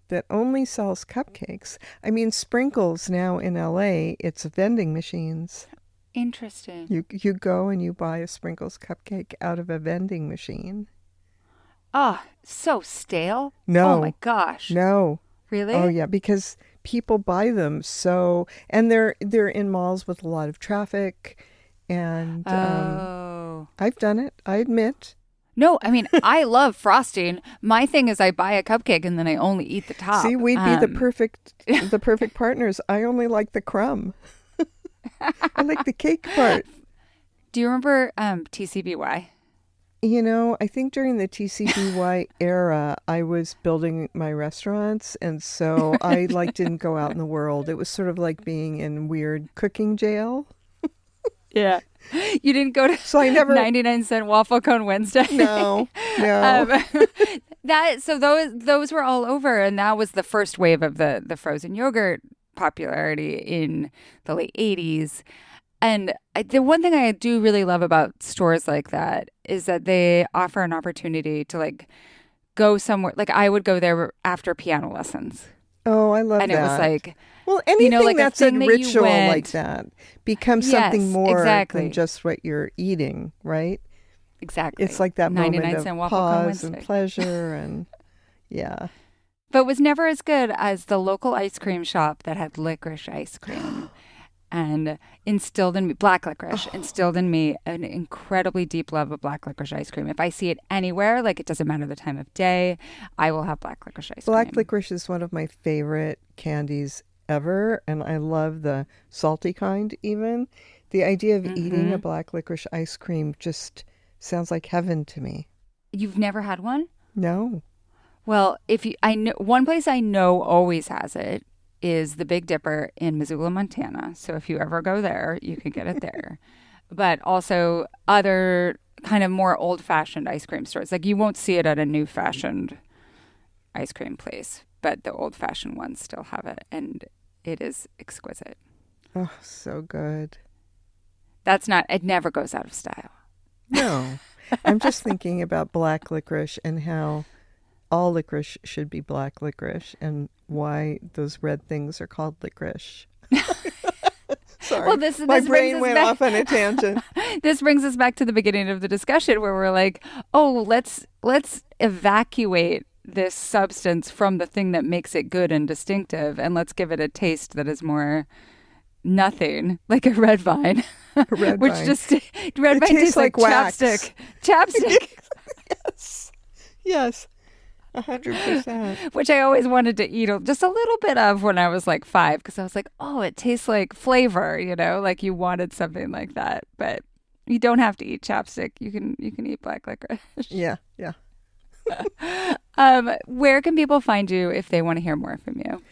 S1: that only sells cupcakes. I mean, Sprinkles now in LA, it's vending machines.
S2: Interesting.
S1: You go and you buy a Sprinkles cupcake out of a vending machine.
S2: Oh, so stale.
S1: No.
S2: Oh my gosh.
S1: No.
S2: Really?
S1: Oh yeah, because people buy them and they're in malls with a lot of traffic, and I've done it. I admit.
S2: No, I mean, I love frosting. My thing is I buy a cupcake and then I only eat the top.
S1: See, we'd be the perfect partners. I only like the crumb. I like the cake part.
S2: Do you remember TCBY?
S1: You know, I think during the TCBY era, I was building my restaurants, and so I didn't go out in the world. It was sort of like being in weird cooking jail.
S2: Yeah. You didn't go to
S1: so I never
S2: 99-cent waffle cone Wednesday?
S1: No.
S2: So those were all over, and that was the first wave of the frozen yogurt popularity in the late 80s. And the one thing I do really love about stores like that is that they offer an opportunity to go somewhere. Like I would go there after piano lessons.
S1: Oh, I love that.
S2: And it was like,
S1: well, anything that's a ritual
S2: that
S1: like that becomes something more than just what you're eating, right?
S2: Exactly.
S1: It's like that moment of pause and pleasure and yeah.
S2: But it was never as good as the local ice cream shop that had licorice ice cream. And instilled in me, black licorice, instilled in me an incredibly deep love of black licorice ice cream. If I see it anywhere, it doesn't matter the time of day, I will have black licorice ice cream.
S1: Black licorice is one of my favorite candies ever, and I love the salty kind even. The idea of eating a black licorice ice cream just sounds like heaven to me.
S2: You've never had one?
S1: No.
S2: Well, I know one place I know always has it is the Big Dipper in Missoula, Montana. So if you ever go there, you can get it there. But also other kind of more old-fashioned ice cream stores. You won't see it at a new-fashioned ice cream place, but the old-fashioned ones still have it, and it is exquisite.
S1: Oh, so good.
S2: It never goes out of style.
S1: No. I'm just thinking about black licorice and how all licorice should be black licorice and why those red things are called licorice. Sorry,
S2: well,
S1: my brain went off on a tangent.
S2: This brings us back to the beginning of the discussion where we're like, oh, let's evacuate this substance from the thing that makes it good and distinctive, and let's give it a taste that is more nothing, like a red vine.
S1: Red
S2: Which
S1: vine.
S2: Red vine tastes like
S1: wax.
S2: Chapstick.
S1: Yes. 100%.
S2: Which I always wanted to eat just a little bit of when I was 5, because I was like, oh, it tastes like flavor, you wanted something like that. But you don't have to eat chapstick. You can eat black licorice.
S1: Yeah.
S2: Where can people find you if they want to hear more from you?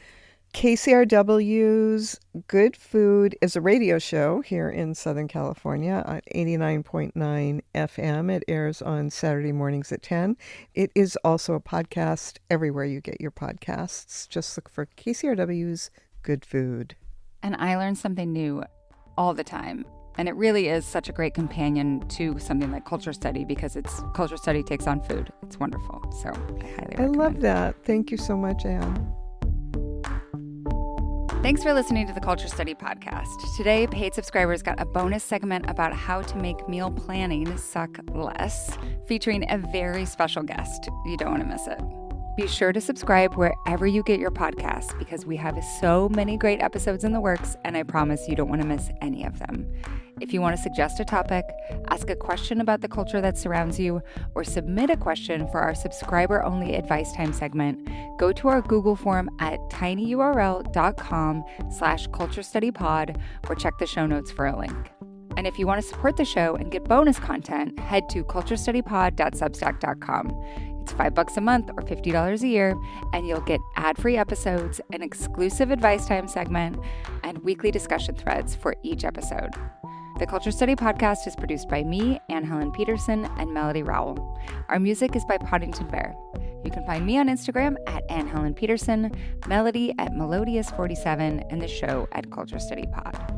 S1: KCRW's Good Food is a radio show here in Southern California at 89.9 FM. It airs on Saturday mornings at 10. It is also a podcast everywhere you get your podcasts. Just look for KCRW's Good Food.
S2: And I learn something new all the time. And it really is such a great companion to something like culture study, because culture study takes on food. It's wonderful. So I highly recommend.
S1: I love that. Thank you so much, Anne.
S2: Thanks for listening to the Culture Study Podcast. Today, paid subscribers got a bonus segment about how to make meal planning suck less, featuring a very special guest. You don't want to miss it. Be sure to subscribe wherever you get your podcasts, because we have so many great episodes in the works, and I promise you don't want to miss any of them. If you want to suggest a topic, ask a question about the culture that surrounds you, or submit a question for our subscriber-only advice time segment, go to our Google form at tinyurl.com/culturestudypod or check the show notes for a link. And if you want to support the show and get bonus content, head to culturestudypod.substack.com. It's $5 a month or $50 a year, and you'll get ad-free episodes, an exclusive advice time segment, and weekly discussion threads for each episode. The Culture Study Podcast is produced by me, Anne Helen Peterson, and Melody Rowell. Our music is by Poddington Bear. You can find me on Instagram at Anne Helen Peterson, Melody at Melodious47, and the show at Culture Study Pod.